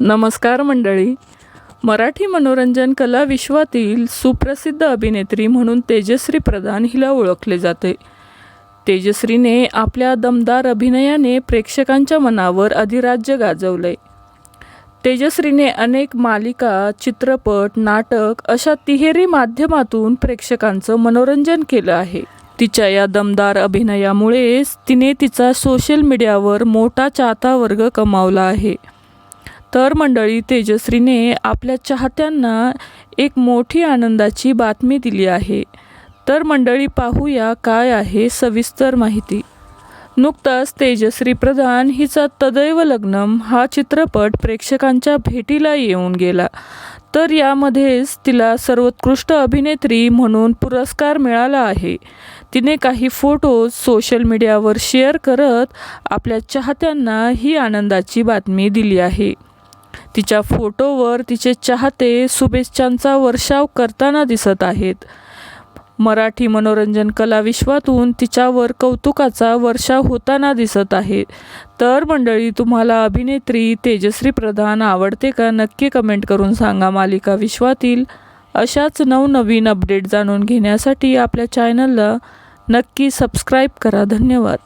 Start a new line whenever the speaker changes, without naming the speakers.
नमस्कार मंडळी. मराठी मनोरंजन कला विश्वातील सुप्रसिद्ध अभिनेत्री म्हणून तेजश्री प्रधान हिला ओळखले जाते. तेजश्रीने आपल्या दमदार अभिनयाने प्रेक्षकांच्या मनावर अधिराज्य गाजवले. तेजश्रीने अनेक मालिका, चित्रपट, नाटक अशा तिहेरी माध्यमातून प्रेक्षकांचं मनोरंजन केलं आहे. तिच्या या दमदार अभिनयामुळेच तिने तिचा सोशल मीडियावर मोठा चाहता वर्ग कमावला आहे. तर मंडळी, तेजश्रीने आपल्या चाहत्यांना एक मोठी आनंदाची बातमी दिली आहे. तर मंडळी, पाहूया काय आहे सविस्तर माहिती. नुकताच तेजश्री प्रधान हिचा तदैव लग्नम हा चित्रपट प्रेक्षकांच्या भेटीला येऊन गेला. तर यामध्येच तिला सर्वोत्कृष्ट अभिनेत्री म्हणून पुरस्कार मिळाला आहे. तिने काही फोटोज सोशल मीडियावर शेअर करत आपल्या चाहत्यांना ही आनंदाची बातमी दिली आहे. तिच्या फोटोवर तिचे चाहते शुभेच्छांचा वर्षाव करताना दिसत आहेत. मराठी मनोरंजन कला विश्वातून तिच्यावर कौतुकाचा वर्षाव होताना दिसत आहे. तर मंडळी, तुम्हाला अभिनेत्री तेजश्री प्रधान आवडते का? नक्की कमेंट करून सांगा. मालिका विश्वातील अशाच नवनवीन अपडेट जाणून घेण्यासाठी आपल्या चॅनलला नक्की सबस्क्राईब करा. धन्यवाद.